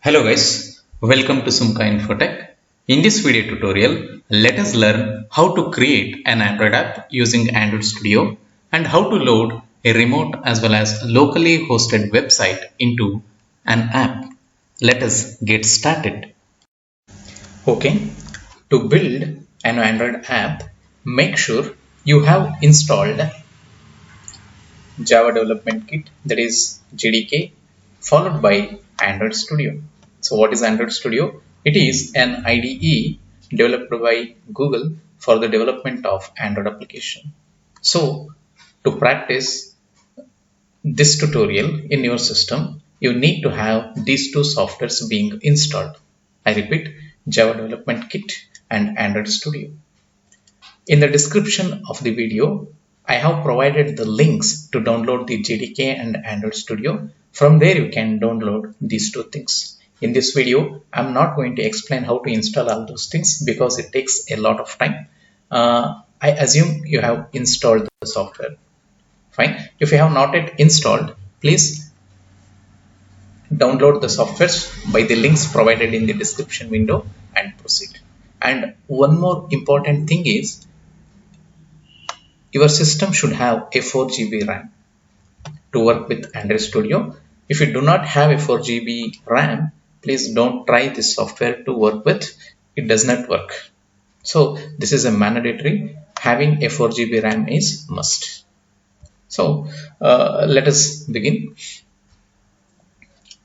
Hello guys, welcome to Sumka Infotech. In this video tutorial, let us learn how to create an Android app using Android Studio and how to load a remote as well as locally hosted website into an app. Let us get started. Okay, to build an Android app, make sure you have installed Java Development Kit, that is JDK, followed by Android Studio. So what is Android Studio? It is an IDE developed by Google for the development of Android application. So to practice this tutorial in your system, you need to have these two softwares being installed. I repeat, Java Development Kit and Android Studio. In the description of the video, I have provided the links to download the JDK and Android Studio. From there you can download these two things. In this video, I'm not going to explain how to install all those things because it takes a lot of time. I assume you have installed the software. Fine. If you have not yet installed, please download the softwares by the links provided in the description window and proceed. And one more important thing is, your system should have a 4 GB RAM to work with Android Studio. If you do not have a 4 GB RAM, please don't try this software to work with. It does not work. So this is a mandatory. Having a 4 GB RAM is must. So let us begin.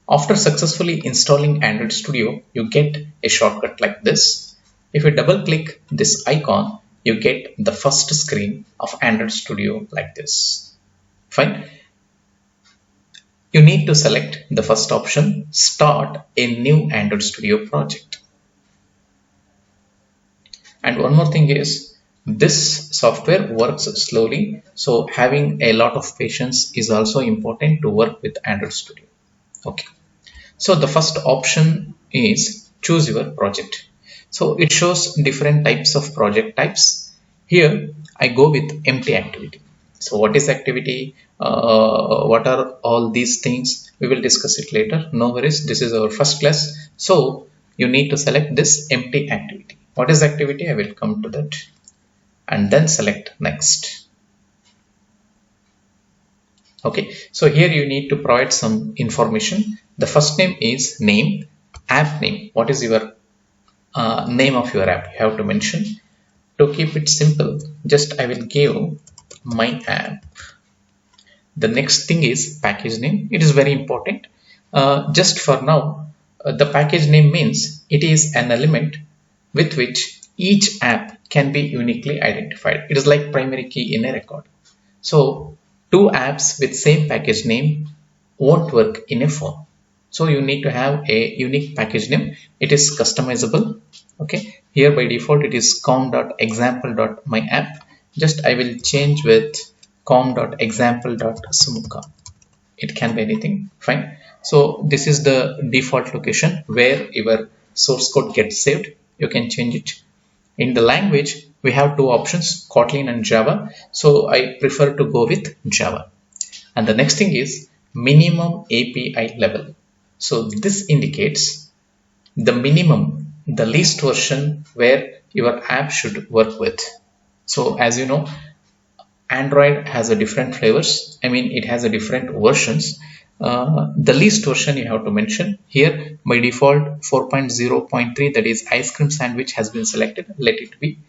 After successfully installing Android Studio, you get a shortcut like this. If you double click this icon, you get the first screen of Android Studio like this. Fine. You need to select the first option, start a new Android Studio project. And one more thing is, this software works slowly, so having a lot of patience is also important to work with Android Studio. Okay. So the first option is choose your project. So it shows different types of project types. Here I go with empty activity. So what is activity? What are all these things? We will discuss it later. No worries. This is our first class. So you need to select this empty activity. What is activity? I will come to that. And then select next. Okay. So here you need to provide some information. The first name is name, app name. What is your name of your app? You have to mention. To keep it simple, just I will give my app. The next thing is package name. It is very important. Just for now, the package name means it is an element with which each app can be uniquely identified. It is like primary key in a record. So two apps with same package name won't work in a phone. So you need to have a unique package name. It is customizable. Okay, here by default it is com.example.myapp. Just I will change with com.example.sumka. It can be anything. Fine. So this is the default location where your source code gets saved. You can change it. In the language, we have two options, Kotlin and Java. So I prefer to go with Java. And the next thing is minimum API level. So this indicates the minimum, the least version where your app should work with. So as you know, Android has a different flavors. I mean, it has a different versions. The least version you have to mention here. By default 4.0.3, that is ice cream sandwich, has been selected. Let it be.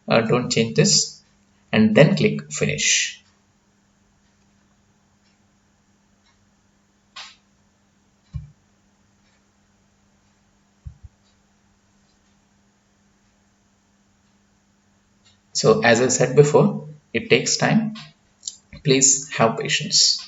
Don't change this, and then click finish. So as I said before, it takes time. Please have patience.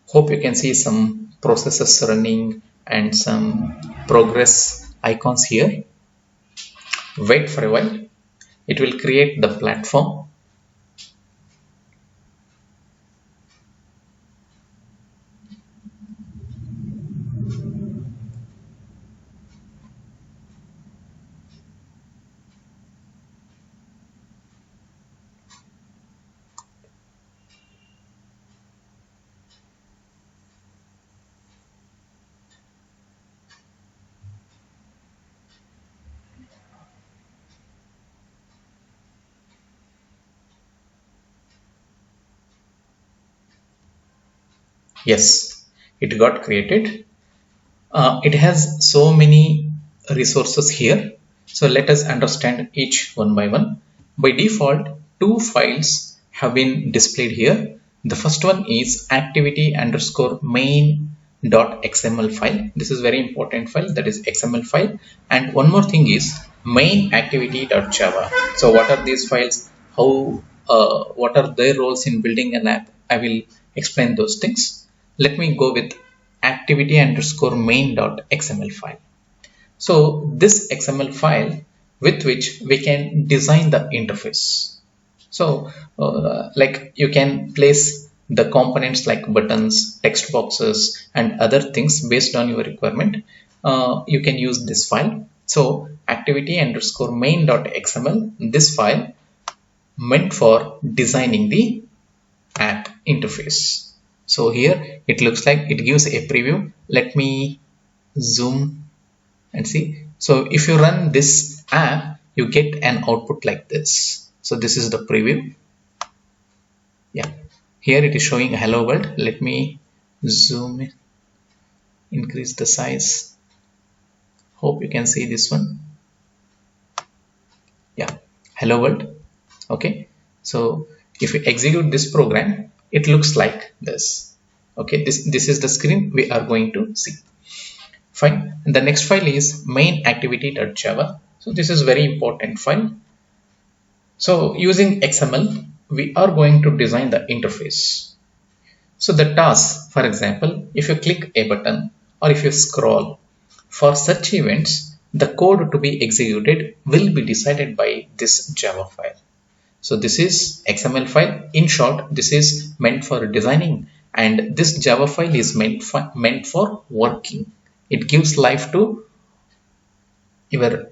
Hope you can see some processes running and some progress icons here. Wait for a while. It will create the platform. Yes, it got created. It has so many resources here. So let us understand each one by one. By default, two files have been displayed here. The first one is activity underscore main dot xml file. This is very important file, that is XML file. And one more thing is main activity dot java. So what are these files? How what are their roles in building an app? I will explain those things. Let me go with activity underscore main dot xml file. So this XML file with which we can design the interface. So like you can place the components like buttons, text boxes and other things based on your requirement. You can use this file. So activity underscore main dot xml, this file meant for designing the app interface. So here it looks like it gives a preview. Let me zoom and see. So if you run this app, you get an output like this. So this is the preview. Yeah, here it is showing hello world. Let me zoom in, increase the size. Hope you can see this one. Yeah, hello world. Okay, so if we execute this program, it looks like this. Okay, this is the screen we are going to see. Fine. And the next file is main activity.java. So this is very important file. So using XML, we are going to design the interface. So the task, for example, if you click a button or if you scroll, for such events, the code to be executed will be decided by this Java file. So this is XML file. In short, this is meant for designing, and this Java file is meant for working. It gives life to your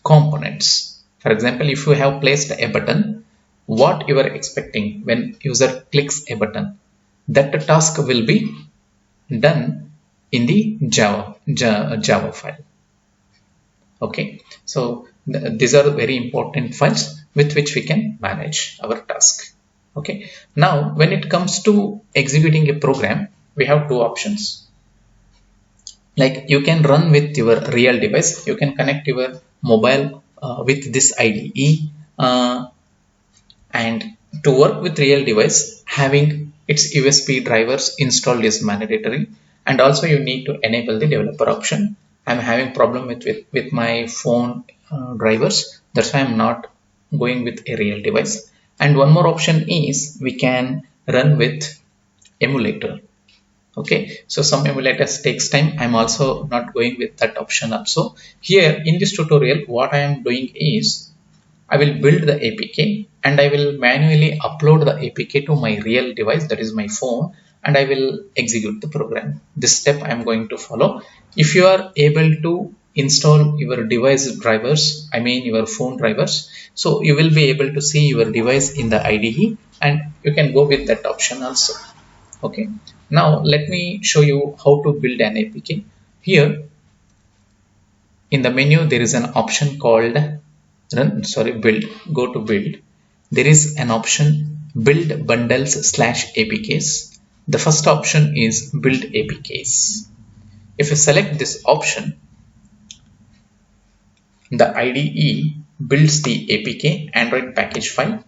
components. For example, if you have placed a button, what you are expecting when user clicks a button, that task will be done in the Java file. Okay, so these are very important files with which we can manage our task. Okay, now when it comes to executing a program, we have two options. Like you can run with your real device, you can connect your mobile with this IDE, and to work with real device, having its USB drivers installed is mandatory, and also you need to enable the developer option. I'm having problem with my phone drivers, that's why I'm not going with a real device. And one more option is we can run with emulator. Okay, so some emulators takes time. I'm also not going with that option also. Here in this tutorial, what I am doing is I will build the APK and I will manually upload the APK to my real device, that is my phone, and I will execute the program. This step I am going to follow. If you are able to install your device drivers, I mean your phone drivers, so you will be able to see your device in the IDE and you can go with that option also. Okay, now let me show you how to build an APK. Here in the menu there is an option called build. Go to build. There is an option build bundles / APKs. The first option is build APKs. If you select this option, the IDE builds the APK Android package file.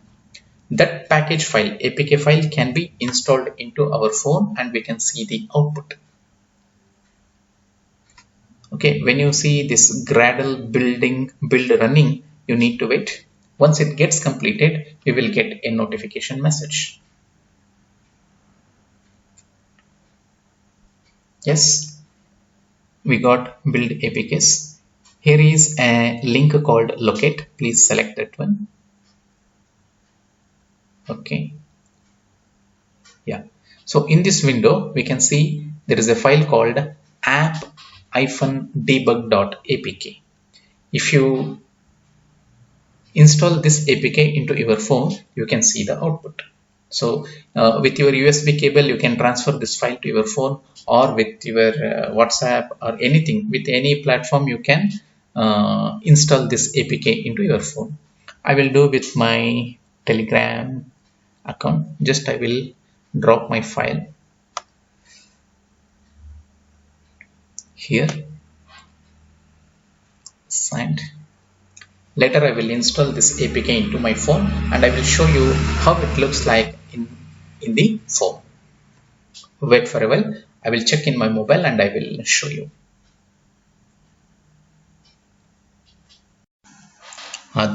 That package file, APK file, can be installed into our phone and we can see the output. Okay, when you see this Gradle build running, you need to wait. Once it gets completed, you will get a notification message. Yes, we got build APKs. Here is a link called locate. Please select that one. Okay. Yeah. So in this window, we can see there is a file called app-debug.apk. If you install this APK into your phone, you can see the output. So with your USB cable, you can transfer this file to your phone, or with your WhatsApp or anything, with any platform, you can install this APK into your phone. I will do with my Telegram account. Just I will drop my file. here, signed. Later I will install this APK into my phone and I will show you how it looks like in the phone. Wait for a while, I will check in my mobile and I will show you.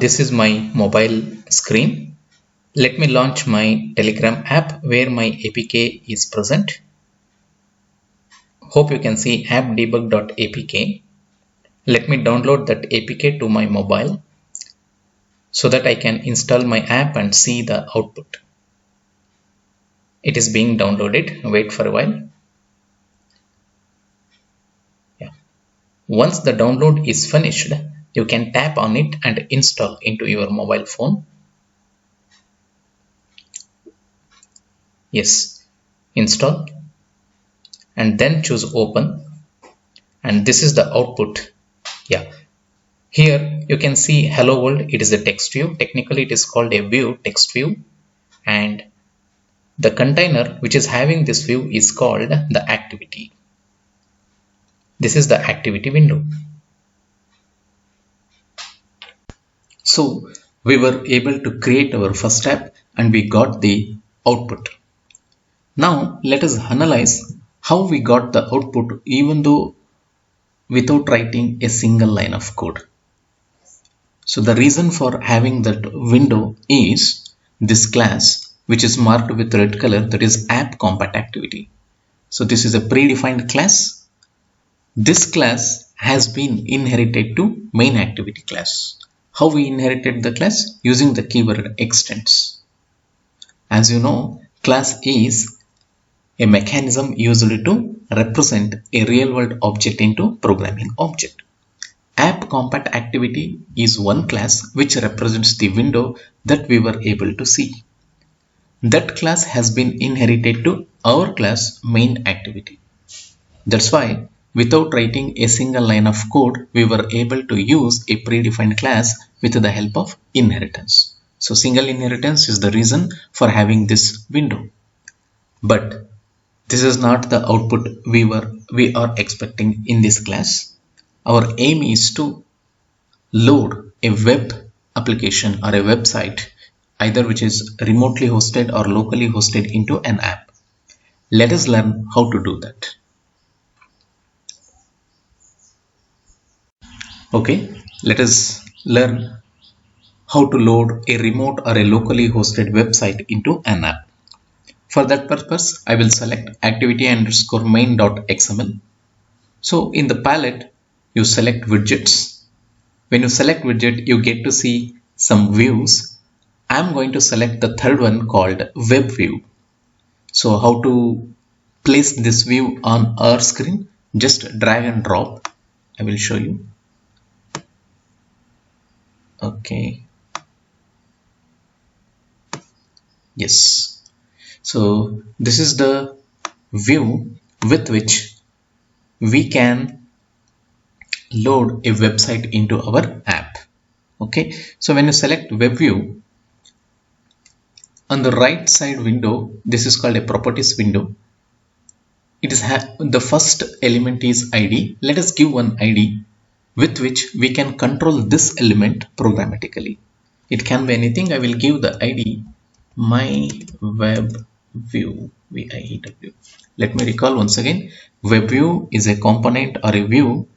This is my mobile screen. Let me launch my Telegram app where my APK is present. Hope you can see appdebug.apk. Let me download that APK to my mobile so that I can install my app and see the output. It is being downloaded. Wait for a while. Yeah. Once the download is finished, you can tap on it and install into your mobile phone. Yes, install and then choose open, and this is the output. Yeah, here you can see hello world. It is a text view. Technically it is called a view, text view, and the container which is having this view is called the activity. This is the activity window. So we were able to create our first app and we got the output. Now let us analyze how we got the output even though without writing a single line of code. So the reason for having that window is this class which is marked with red color, that is app compat activity. So this is a predefined class. This class has been inherited to main activity class. How we inherited the class? Using the keyword extends. As you know, class is a mechanism used to represent a real world object into programming object. App compat activity is one class which represents the window that we were able to see. That class has been inherited to our class main activity. That's why without writing a single line of code, we were able to use a predefined class with the help of inheritance. So single inheritance is the reason for having this window. But this is not the output we are expecting in this class. Our aim is to load a web application or a website, either which is remotely hosted or locally hosted, into an app. Let us learn how to do that. Okay, let us learn how to load a remote or a locally hosted website into an app. For that purpose, I will select activity_main.xml. So in the palette, you select widgets. When you select widget, you get to see some views. I'm going to select the third one called web view. So how to place this view on our screen? Just drag and drop. I will show you. Okay. Yes. So this is the view with which we can load a website into our app. Okay. So when you select web view, on the right side window, this is called a properties window. It is the first element is ID. Let us give one ID with which we can control this element programmatically. It can be anything. I will give the ID my web view, VIEW. Let me recall once again. Web view is a component or a view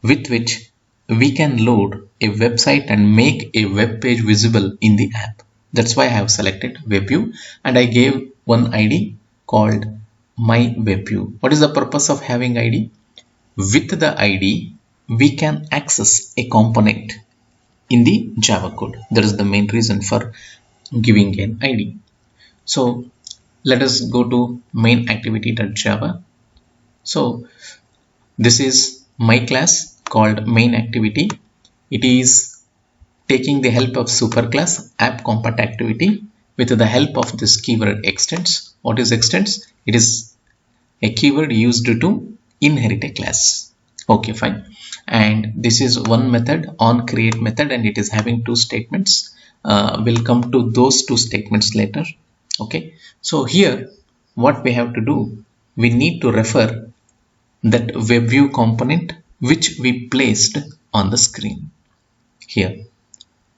with which we can load a website and make a web page visible in the app. That's why I have selected web view and I gave one ID called my web view. What is the purpose of having ID? With the ID, we can access a component in the Java code. That is the main reason for giving an ID. So let us go to main activity.java. So this is my class called main activity. It is taking the help of superclass app compat activity with the help of this keyword extends. What is extends? It is a keyword used to inherit a class. Okay, fine. And this is one method, on create method, and it is having two statements. We'll come to those two statements later. Okay, so here what we have to do, we need to refer that web view component which we placed on the screen. Here,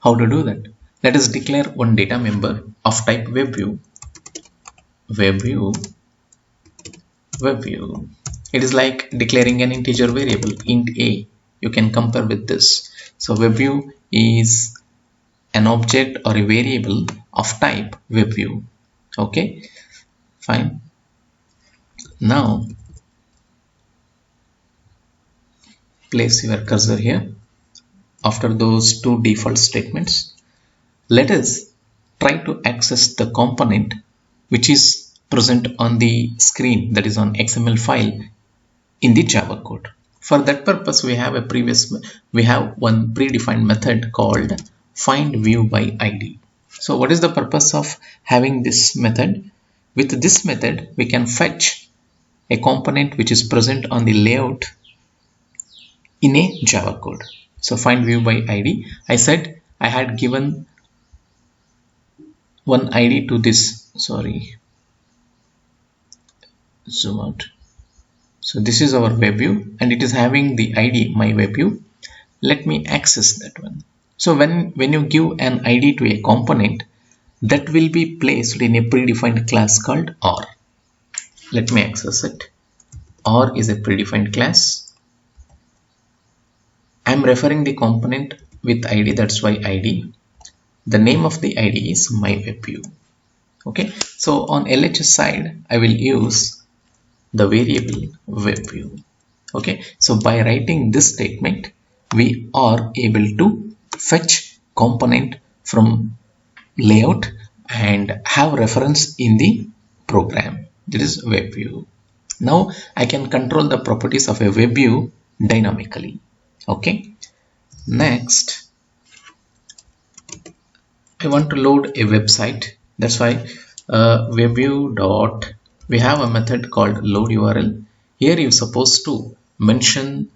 how to do that? Let us declare one data member of type web view. Web view. It is like declaring an integer variable int a. You can compare with this. So web view is an object or a variable of type web view. Okay, fine. Now place your cursor here. After those two default statements, let us try to access the component which is present on the screen, that is on XML file in the Java code. For that purpose, we have one predefined method called findViewById. So what is the purpose of having this method? With this method, we can fetch a component which is present on the layout in a Java code. So findViewById, I said I had given one ID to this, sorry, zoom out. So this is our web view and it is having the ID my web view. Let me access that one. So when you give an ID to a component, that will be placed in a predefined class called OR. Let me access it. OR is a predefined class. I am referring the component with ID, that's why ID. The name of the ID is my web view. Okay, so on LHS side, I will use the variable web view. Okay, so by writing this statement, we are able to fetch component from layout and have reference in the program. This is web view. Now I can control the properties of a web view dynamically. Okay, next I want to load a website. That's why web view dot, we have a method called load URL. Here you're supposed to mention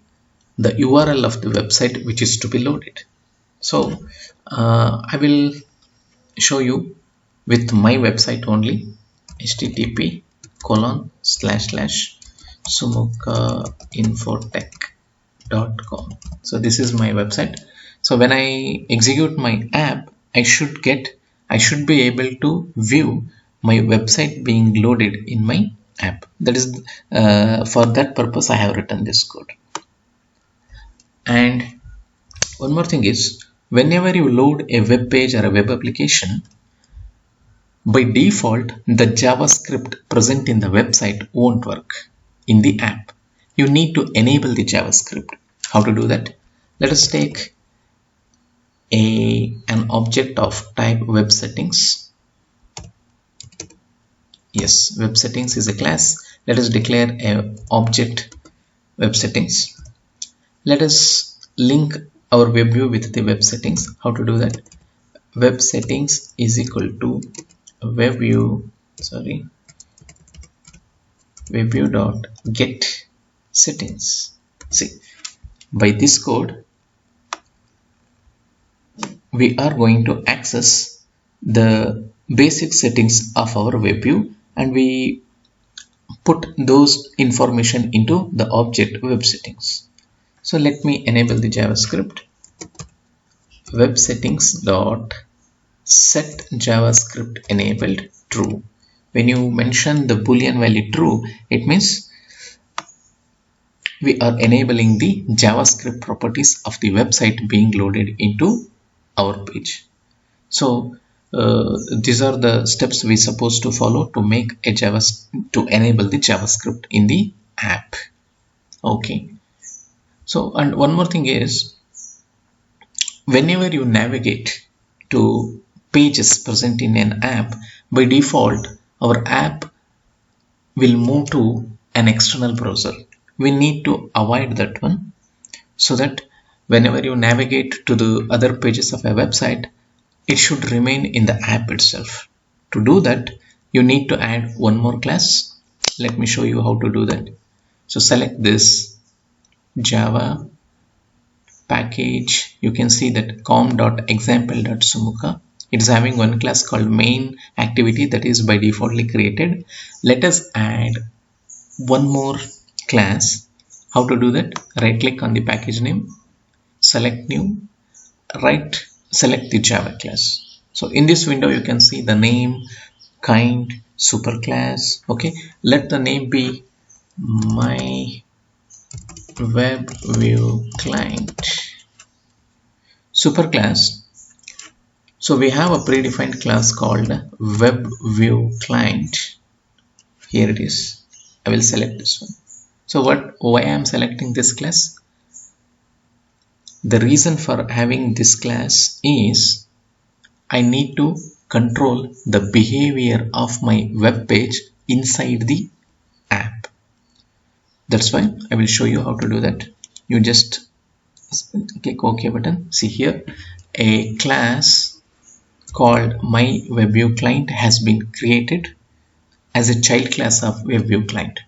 the URL of the website which is to be loaded. So I will show you with my website only, http://sumukainfotech.com. So this is my website. So when I execute my app, I should be able to view my website being loaded in my app. That is for that purpose I have written this code. And one more thing is, whenever you load a web page or a web application, by default the JavaScript present in the website won't work in the app. You need to enable the JavaScript. How to do that? Let us take an object of type web settings. Yes, web settings is a class. Let us declare an object web settings. Let us link our web view with the web settings. How to do that? Web settings is equal to web view dot get settings. See, by this code we are going to access the basic settings of our web view and we put those information into the object web settings. So let me enable the JavaScript. Web settings dot set JavaScript enabled true. When you mention the boolean value true, it means we are enabling the JavaScript properties of the website being loaded into our page. So these are the steps we supposed to follow to make a to enable the JavaScript in the app. Okay. So, and one more thing is, whenever you navigate to pages present in an app, by default our app will move to an external browser. We need to avoid that one, so that whenever you navigate to the other pages of a website, it should remain in the app itself. To do that, you need to add one more class. Let me show you how to do that. So select this Java package. You can see that com.example.sumuka. It is having one class called main activity that is by defaultly created. Let us add one more class How to do that? Right click on the package name, select new, select the Java class. So in this window you can see the name, kind, superclass. Okay, let the name be my web view client. Superclass. So we have a predefined class called web view client. Here it is. I will select this one. So why I am selecting this class? The reason for having this class is I need to control the behavior of my web page inside the app. That's why I will show you how to do that. You just click OK button. See here, a class called my web view client has been created as a child class of web view client.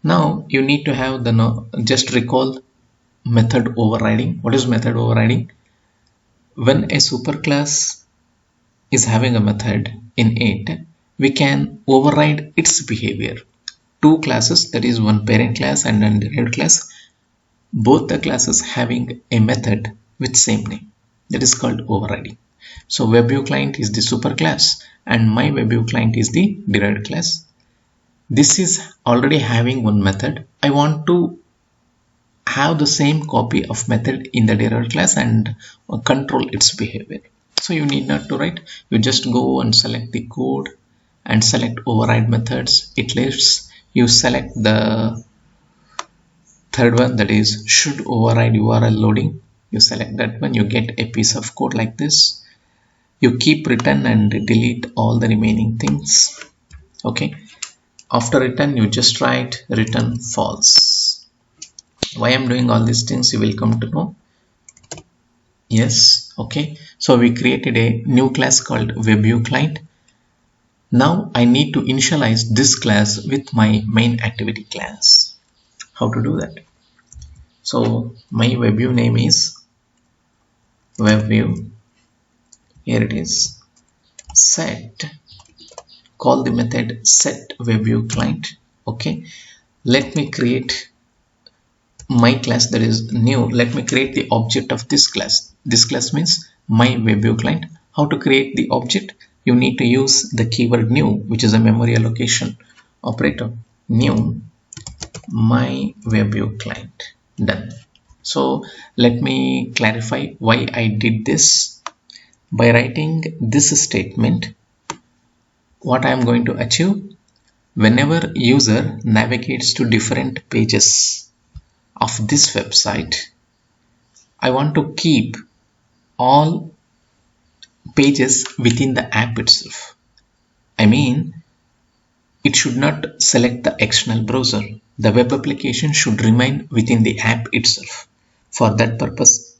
Now you need to have just recall method overriding. What is method overriding? When a superclass is having a method in it, we can override its behavior. Two classes, that is one parent class and one derived class, both the classes having a method with same name, that is called overriding. So WebView client is the superclass and my WebView client is the derived class. This is already having one method. I want to have the same copy of method in the derived class and control its behavior. So you need not to write, you just go and select the code and select override methods. It lets you select the third one, that is should override URL loading. You select that one, you get a piece of code like this. You keep return and delete all the remaining things. Okay, after return you just write return false. Why I'm doing all these things you will come to know. Yes, okay, so we created a new class called WebView client. Now I need to initialize this class with my main activity class. How to do that? So my WebView name is WebView. Here it is. Set. Call the method set WebView client. Okay. Let me create my class, that is new. Let me create the object of this class. This class means my WebView client. How to create the object? You need to use the keyword new, which is a memory allocation operator. New my WebView client. Done. So let me clarify why I did this. By writing this statement, what I am going to achieve, whenever user navigates to different pages of this website, I want to keep all pages within the app itself. I mean, it should not select the external browser. The web application should remain within the app itself. For that purpose,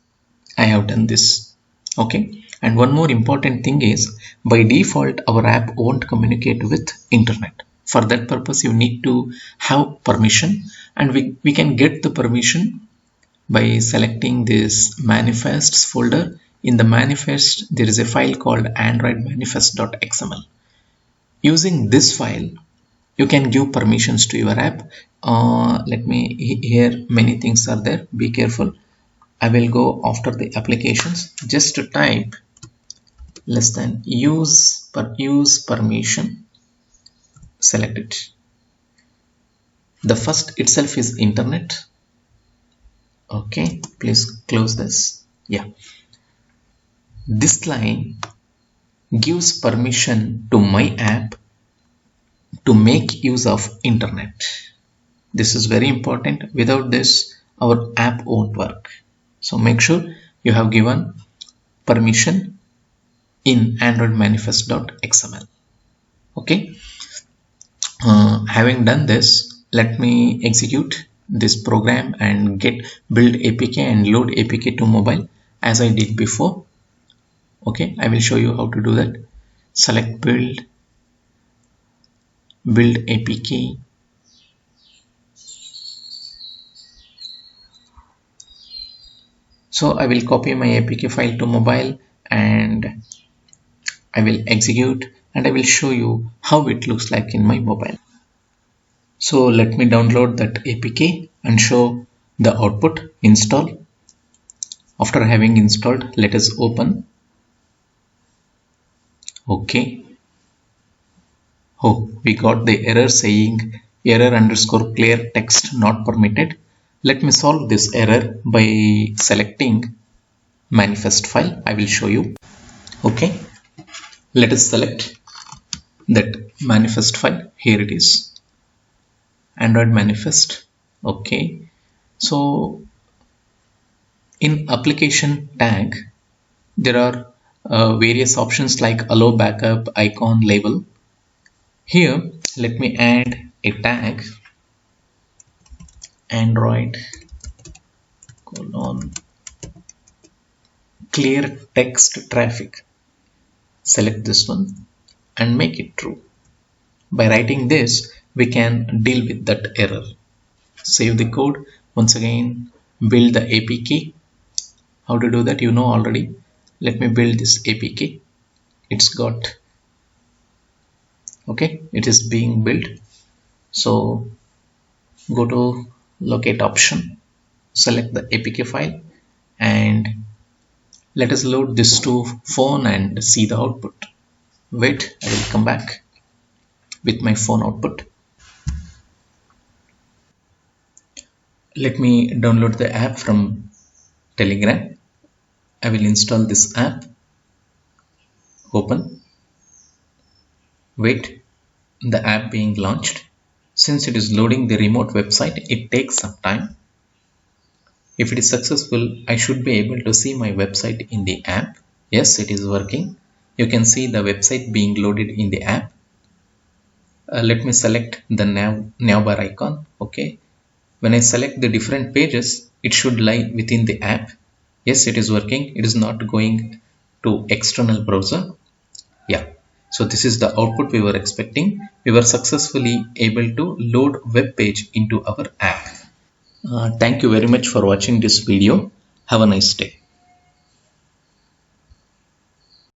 I have done this. Okay. And one more important thing is, by default, our app won't communicate with internet. For that purpose, you need to have permission, and we can get the permission by selecting this manifests folder. In the manifest, there is a file called Android manifest.xml. Using this file, you can give permissions to your app. Here many things are there. Be careful. I will go after the applications. Just to type less than use permission. Select it. The first itself is internet. Okay, please close this. Yeah. This line gives permission to my app to make use of internet. This is very important. Without this, our app won't work. So make sure you have given permission in Android manifest.xml. Okay. Having done this, let me execute this program and get build APK and load APK to mobile as I did before. Okay, I will show you how to do that. Select build APK. So I will copy my APK file to mobile and I will execute, and I will show you how it looks like in my mobile. So let me download that APK and show the output. Install. After having installed, let us open. Okay. Oh, we got the error saying error underscore clear text not permitted. Let me solve this error by selecting manifest file. I will show you. Okay. Let us select that manifest file. Here it is. Android manifest. Okay. So in application tag, there are various options like allow backup, icon, label. Here, let me add a tag Android colon clear text traffic. Select this one and make it true. By writing this, we can deal with that error. Save the code. Once again, build the APK. How to do that you know already. Let me build this APK. It's got, okay, it is being built. So go to locate option, select the APK file, and let us load this to phone and see the output. Wait, I will come back with my phone output. Let me download the app from Telegram. I will install this app. Open. Wait, the app being launched. Since it is loading the remote website, it takes some time. If it is successful, I should be able to see my website in the app. Yes, it is working. You can see the website being loaded in the app. Let me select the navbar icon. Okay. When I select the different pages, it should lie within the app. Yes, it is working. It is not going to external browser. Yeah. So this is the output we were expecting. We were successfully able to load web page into our app. Thank you very much for watching this video. Have a nice day.